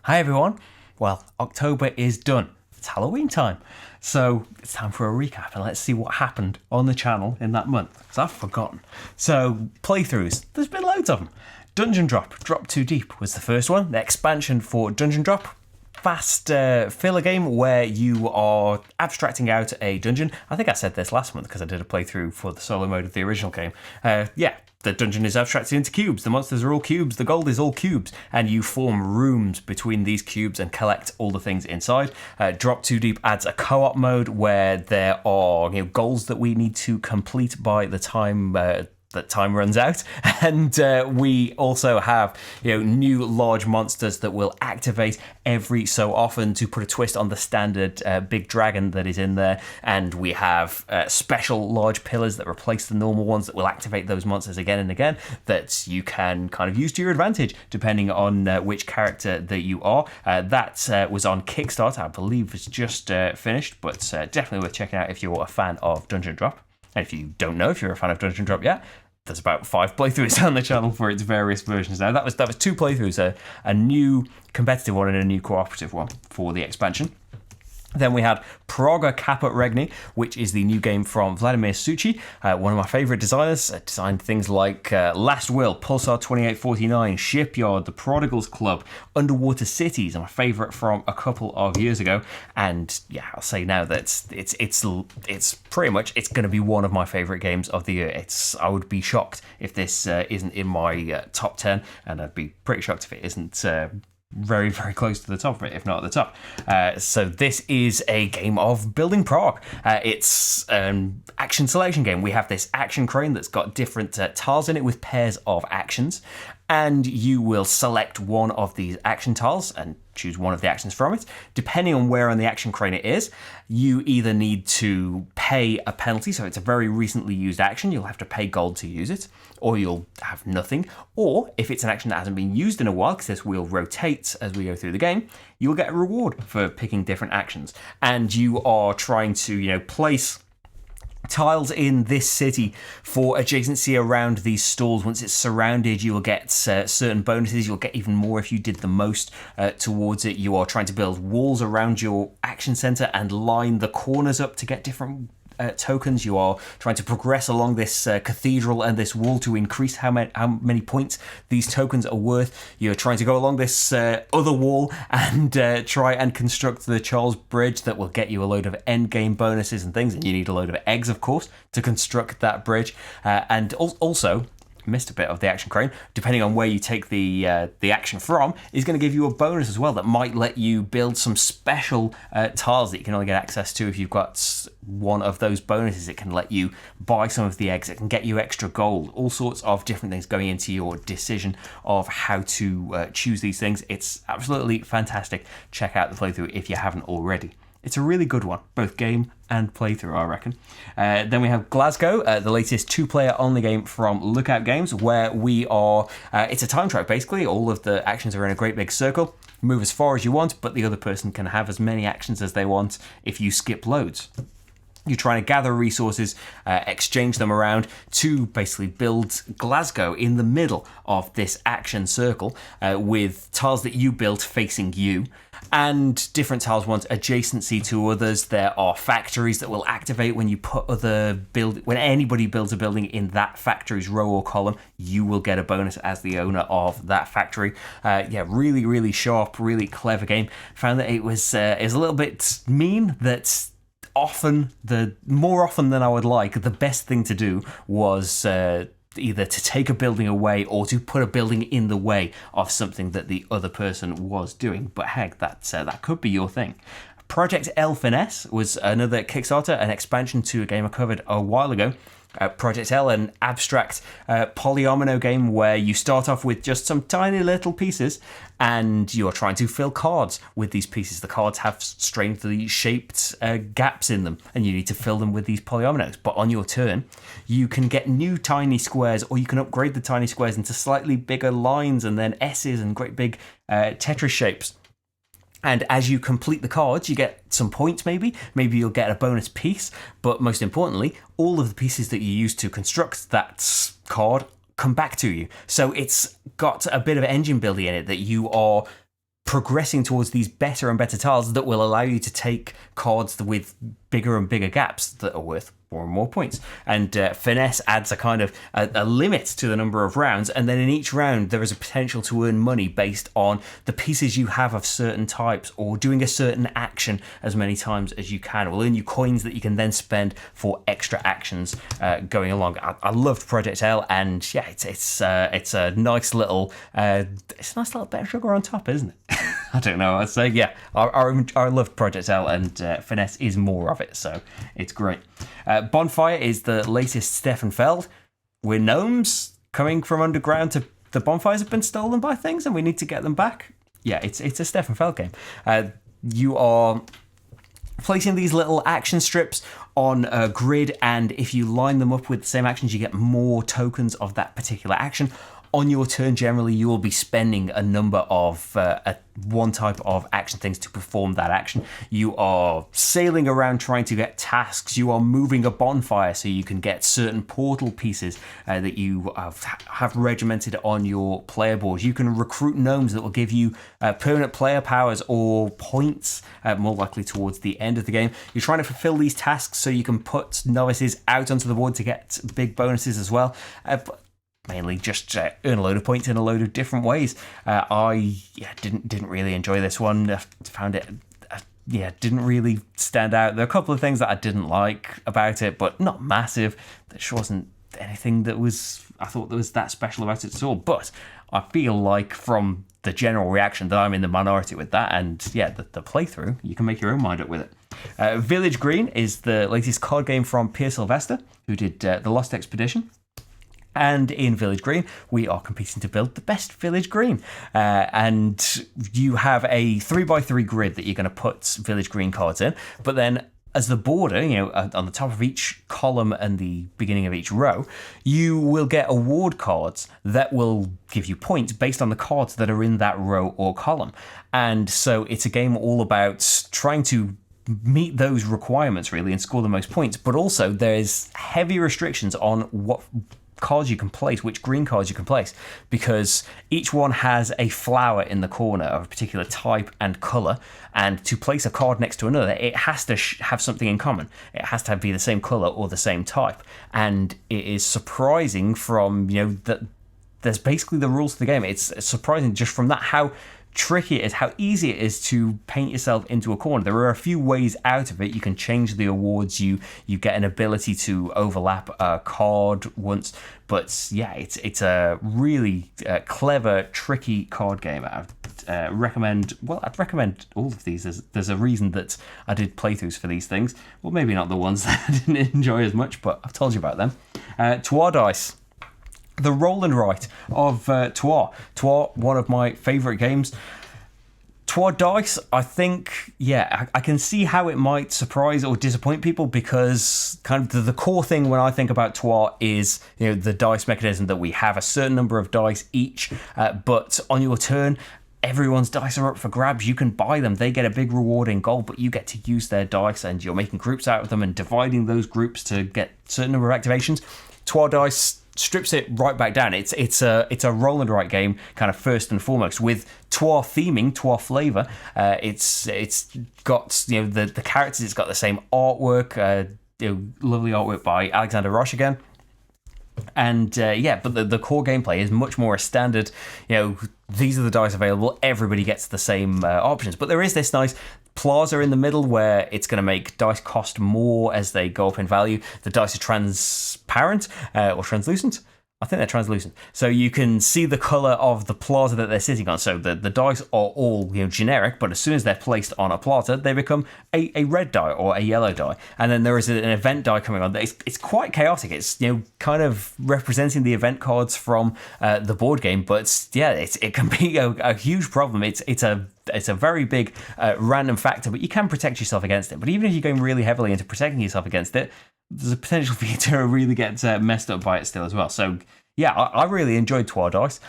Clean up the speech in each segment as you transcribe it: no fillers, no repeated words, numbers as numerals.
Hi everyone. Well, October is done. It's Halloween time. So it's time for a recap and let's see what happened on the channel in that month. Because I've forgotten. So, playthroughs. There's been loads of them. Dungeon Drop. Drop Too Deep was the first one. The expansion for Dungeon Drop. Fast filler game where you are abstracting out a dungeon. I think I said this last month because I did a playthrough for the solo mode of the original game. The dungeon is abstracted into cubes. The monsters are all cubes. The gold is all cubes. And you form rooms between these cubes and collect all the things inside. Drop Too Deep adds a co-op mode where there are goals that we need to complete by the time that time runs out, and we also have new large monsters that will activate every so often to put a twist on the standard big dragon that is in there, and we have special large pillars that replace the normal ones that will activate those monsters again and again that you can kind of use to your advantage depending on which character that you are. That was on Kickstarter, I believe it's just finished, but definitely worth checking out if you're a fan of Dungeon Drop. And if you don't know if you're a fan of Dungeon Drop yet, there's about 5 playthroughs on the channel for its various versions now. That was 2 playthroughs, a new competitive one and a new cooperative one for the expansion. Then we had Praga, Caput, Regni, which is the new game from Vladimir Suchi, one of my favourite designers. Designed things like Last Will, Pulsar 2849, Shipyard, The Prodigals Club, Underwater Cities, and my favourite from a couple of years ago. And yeah, I'll say now that it's pretty much going to be one of my favourite games of the year. I would be shocked if this isn't in my top 10, and I'd be pretty shocked if it isn't very, very close to the top of it, if not at the top. So this is a game of building Prague. It's an action selection game. We have this action crane that's got different tiles in it with pairs of actions, and you will select one of these action tiles and choose one of the actions from it. Depending on where on the action crane it is, you either need to pay a penalty, so it's a very recently used action, you'll have to pay gold to use it, or you'll have nothing, or if it's an action that hasn't been used in a while, because this wheel rotates as we go through the game, you'll get a reward for picking different actions. And you are trying to, place tiles in this city for adjacency around these stalls. Once it's surrounded, you will get certain bonuses. You'll get even more if you did the most towards it. You are trying to build walls around your action center and line the corners up to get different tokens. You are trying to progress along this cathedral and this wall to increase how many points these tokens are worth. You're trying to go along this other wall and try and construct the Charles Bridge that will get you a load of end game bonuses and things, and you need a load of eggs, of course, to construct that bridge. And also, missed a bit of the action crane, depending on where you take the action from, is going to give you a bonus as well that might let you build some special tiles that you can only get access to if you've got one of those bonuses. It can let you buy some of the eggs, it can get you extra gold, all sorts of different things going into your decision of how to choose these things. It's absolutely fantastic. Check out the playthrough if you haven't already. It's a really good one, both game and playthrough, I reckon. Then we have Glasgow, the latest 2-player only game from Lookout Games, where we are, it's a time trial basically. All of the actions are in a great big circle. Move as far as you want, but the other person can have as many actions as they want if you skip loads. You're trying to gather resources, exchange them around to basically build Glasgow in the middle of this action circle with tiles that you built facing you, and different tiles want adjacency to others. There are factories that will activate when you put when anybody builds a building in that factory's row or column, you will get a bonus as the owner of that factory. Really, really sharp, really clever game. Found that it was a little bit mean that more often than I would like, the best thing to do was either to take a building away or to put a building in the way of something that the other person was doing. But heck, that could be your thing. Project L Finesse was another Kickstarter, an expansion to a game I covered a while ago. Project L, an abstract polyomino game where you start off with just some tiny little pieces and you're trying to fill cards with these pieces. The cards have strangely shaped gaps in them and you need to fill them with these polyominoes. But on your turn, you can get new tiny squares, or you can upgrade the tiny squares into slightly bigger lines and then S's and great big Tetris shapes. And as you complete the cards, you get some points maybe. Maybe you'll get a bonus piece. But most importantly, all of the pieces that you use to construct that card come back to you. So it's got a bit of engine building in it that you are progressing towards these better and better tiles that will allow you to take cards with bigger and bigger gaps that are worth more and more points. And Finesse adds a kind of a limit to the number of rounds, and then in each round there is a potential to earn money based on the pieces you have of certain types, or doing a certain action as many times as you can. It will earn you coins that you can then spend for extra actions going along. I loved Project L, and yeah, it's a nice little it's a nice little bit of sugar on top, isn't it? I don't know. I'd say, yeah, I loved Project L, and Finesse is more of it, so it's great. Bonfire is the latest Stefan Feld. We're gnomes coming from underground to the bonfires have been stolen by things, and we need to get them back. Yeah, it's a Stefan Feld game. You are placing these little action strips on a grid, and if you line them up with the same actions, you get more tokens of that particular action. On your turn, generally, you will be spending a number of one type of action things to perform that action. You are sailing around trying to get tasks. You are moving a bonfire so you can get certain portal pieces that you have regimented on your player board. You can recruit gnomes that will give you permanent player powers or points, more likely towards the end of the game. You're trying to fulfill these tasks so you can put novices out onto the board to get big bonuses as well. But mainly just earn a load of points in a load of different ways. I didn't really enjoy this one. I found it didn't really stand out. There are a couple of things that I didn't like about it, but not massive. There just wasn't anything that I thought was that special about it at all. But I feel like from the general reaction that I'm in the minority with that, and yeah, the playthrough, you can make your own mind up with it. Village Green is the latest card game from Pierre Sylvester, who did The Lost Expedition. And in Village Green, we are competing to build the best Village Green. And you have a 3x3 grid that you're going to put Village Green cards in. But then as the border, on the top of each column and the beginning of each row, you will get award cards that will give you points based on the cards that are in that row or column. And so it's a game all about trying to meet those requirements, really, and score the most points. But also there's heavy restrictions on what cards you can place, which green cards you can place, because each one has a flower in the corner of a particular type and colour, and to place a card next to another, it has to have something in common. It has to be the same colour or the same type, and it is surprising from, that there's basically the rules of the game. It's surprising just from that how tricky it is, how easy it is to paint yourself into a corner. There are a few ways out of it. You can change the awards. You get an ability to overlap a card once, but yeah, it's a really clever, tricky card game. I'd recommend all of these. There's a reason that I did playthroughs for these things. Well, maybe not the ones that I didn't enjoy as much, but I've told you about them. Trois Dice. The roll and write of Trois. Trois, one of my favourite games. Trois Dice, I think, I can see how it might surprise or disappoint people, because kind of the core thing when I think about Trois is, the dice mechanism that we have a certain number of dice each, but on your turn, everyone's dice are up for grabs. You can buy them. They get a big reward in gold, but you get to use their dice, and you're making groups out of them and dividing those groups to get a certain number of activations. Trois Dice strips it right back down. It's a roll and write game, kind of first and foremost, with Trois theming, Trois flavour. It's got the characters. It's got the same artwork, lovely artwork by Alexander Roche again. And but the core gameplay is much more a standard. These are the dice available. Everybody gets the same options, but there is this nice plaza in the middle where it's going to make dice cost more as they go up in value. The dice are transparent or translucent. I think they're translucent, so you can see the colour of the plaza that they're sitting on. So the dice are all generic, but as soon as they're placed on a plaza, they become a red die or a yellow die. And then there is an event die coming on. It's quite chaotic. It's kind of representing the event cards from the board game, but it can be a huge problem. It's a very big random factor, but you can protect yourself against it. But even if you're going really heavily into protecting yourself against it, there's a potential for you to really get messed up by it still as well. So yeah, I really enjoyed Trois Dice.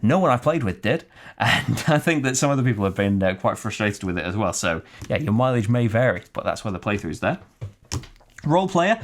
No one I've played with did, and I think that some other people have been quite frustrated with it as well. So yeah, your mileage may vary, but that's why the playthrough is there. Role player.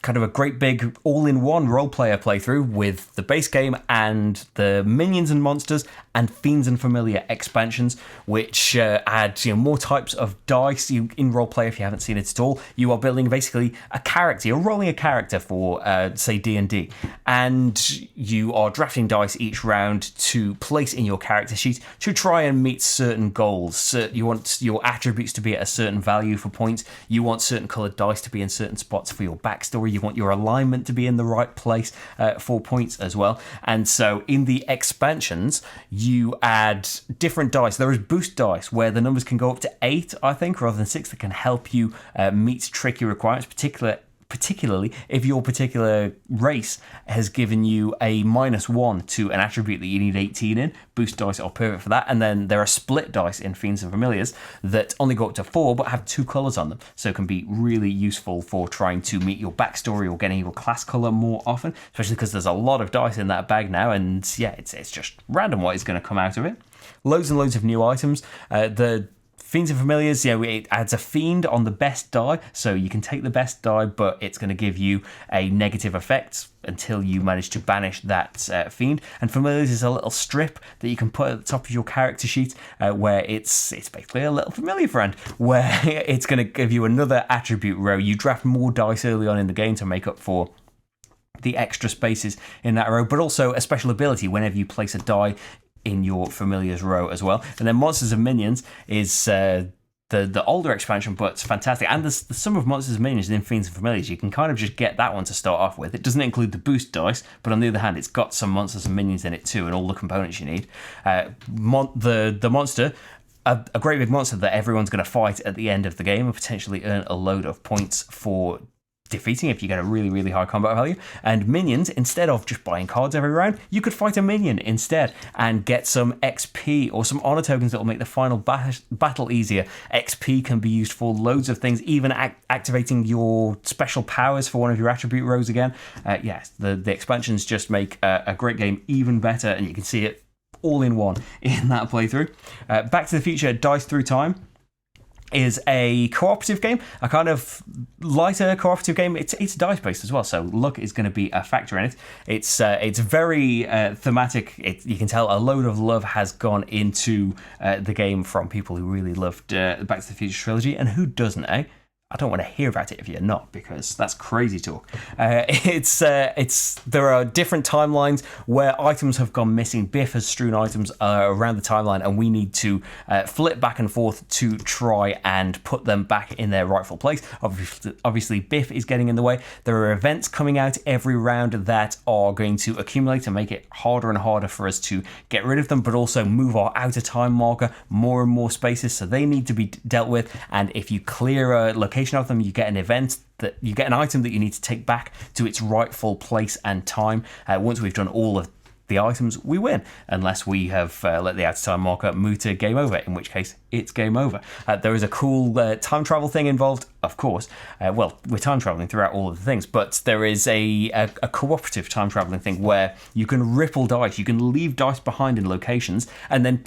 kind of a great big all-in-one role-player playthrough with the base game and the Minions and Monsters and Fiends and Familiar expansions, which add more types of dice. In role-play, if you haven't seen it at all, you are building basically a character. You're rolling a character for, say, D&D, and you are drafting dice each round to place in your character sheet to try and meet certain goals. You want your attributes to be at a certain value for points. You want certain coloured dice to be in certain spots for your backstory. You want your alignment to be in the right place for points as well. And so in the expansions, you add different dice. There is boost dice where the numbers can go up to 8, I think, rather than 6, that can help you meet tricky requirements, particularly if your particular race has given you a -1 to an attribute that you need 18 in. Boost dice are perfect for that. And then there are split dice in Fiends and Familiars that only go up to 4 but have 2 colours on them, so it can be really useful for trying to meet your backstory or getting your class colour more often, especially because there's a lot of dice in that bag now, and yeah, it's just random what is going to come out of it. Loads and loads of new items. The Fiends and Familiars, it adds a Fiend on the best die, so you can take the best die, but it's going to give you a negative effect until you manage to banish that Fiend. And Familiars is a little strip that you can put at the top of your character sheet, where it's basically a little familiar friend, where it's going to give you another attribute row. You draft more dice early on in the game to make up for the extra spaces in that row, but also a special ability whenever you place a die in your Familiars row as well. And then Monsters and Minions is the older expansion, but it's fantastic. And the sum of Monsters and Minions in Fiends and Familiars, you can kind of just get that one to start off with. It doesn't include the boost dice, but on the other hand, it's got some Monsters and Minions in it too, and all the components you need. The monster, a great big monster that everyone's going to fight at the end of the game and potentially earn a load of points for defeating if you get a really, really high combat value. And minions, instead of just buying cards every round, you could fight a minion instead and get some XP or some honor tokens that will make the final battle easier. XP can be used for loads of things, even activating your special powers for one of your attribute rows again. Yes, the expansions just make a great game even better, and you can see it all in one in that playthrough. Back to the Future Dice Through Time is a cooperative game, a kind of lighter cooperative game. It's dice based as well, so luck is going to be a factor in it. It's very thematic. You can tell a load of love has gone into the game from people who really loved the Back to the Future trilogy, and who doesn't, eh? I don't want to hear about it if you're not, because that's crazy talk. There are different timelines where items have gone missing. Biff has strewn items around the timeline, and we need to flip back and forth to try and put them back in their rightful place. Obviously, Biff is getting in the way. There are events coming out every round that are going to accumulate and make it harder and harder for us to get rid of them, but also move our outer time marker more and more spaces, so they need to be dealt with. And if you clear a location of them, you get an event that you get an item that you need to take back to its rightful place and time. Once we've done all of the items, we win, unless we have let the outer time marker move to game over, in which case it's game over. There is a cool time travel thing involved, of course. Well, we're time traveling throughout all of the things, but there is a cooperative time traveling thing where you can ripple dice, you can leave dice behind in locations, and then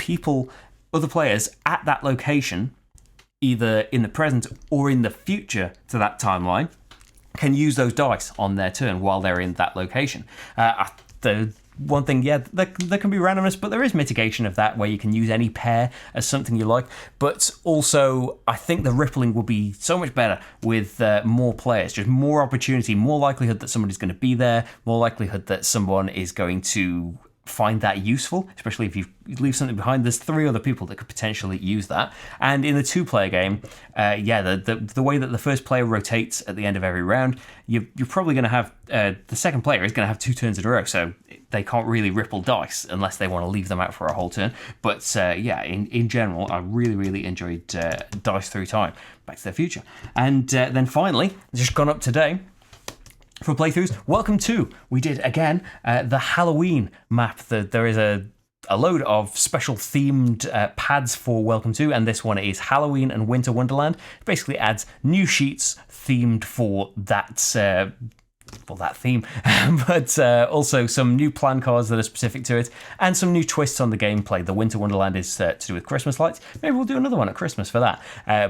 other players at that location, either in the present or in the future to that timeline, can use those dice on their turn while they're in that location. The one thing, there can be randomness, but there is mitigation of that where you can use any pair as something you like. But also, I think the rippling will be so much better with more players, just more opportunity, more likelihood that somebody's going to be there, more likelihood that someone is going to find that useful, especially if you leave something behind. There's 3 other people that could potentially use that. And in the 2-player game, the way that the first player rotates at the end of every round, you're probably going to have the second player is going to have 2 turns in a row, so they can't really ripple dice unless they want to leave them out for a whole turn. But in general, I really, really enjoyed Dice Through Time, Back to the Future. And then finally, just gone up today for playthroughs, Welcome to. We did again the Halloween map. There is a load of special themed pads for Welcome to, and this one is Halloween and Winter Wonderland. It basically adds new sheets themed for that for that theme, but also some new plan cards that are specific to it, and some new twists on the gameplay. The Winter Wonderland is to do with Christmas lights. Maybe we'll do another one at Christmas for that.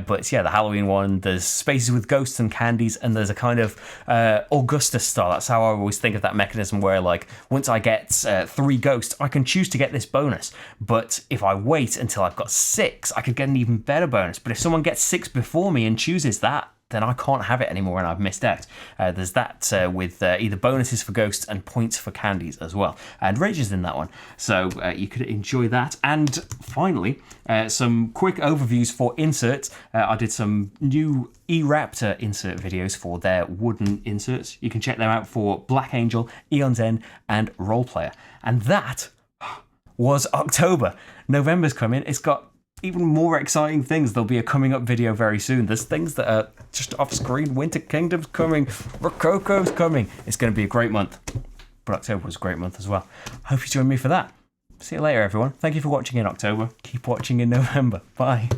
But yeah, the Halloween one, there's spaces with ghosts and candies, and there's a kind of Augustus style. That's how I always think of that mechanism where, like, once I get 3 ghosts, I can choose to get this bonus. But if I wait until I've got 6, I could get an even better bonus. But if someone gets 6 before me and chooses that, then I can't have it anymore and I've missed out. There's that with either bonuses for ghosts and points for candies as well. And Rage is in that one, so you could enjoy that. And finally, some quick overviews for inserts. I did some new eRaptor insert videos for their wooden inserts. You can check them out for Black Angel, Eon's End, and Roleplayer. And that was October. November's coming. It's got even more exciting things. There'll be a coming up video very soon. There's things that are just off screen. Winter Kingdom's coming. Rococo's coming. It's going to be a great month. But October was a great month as well. Hope you join me for that. See you later, everyone. Thank you for watching in October. Keep watching in November. Bye.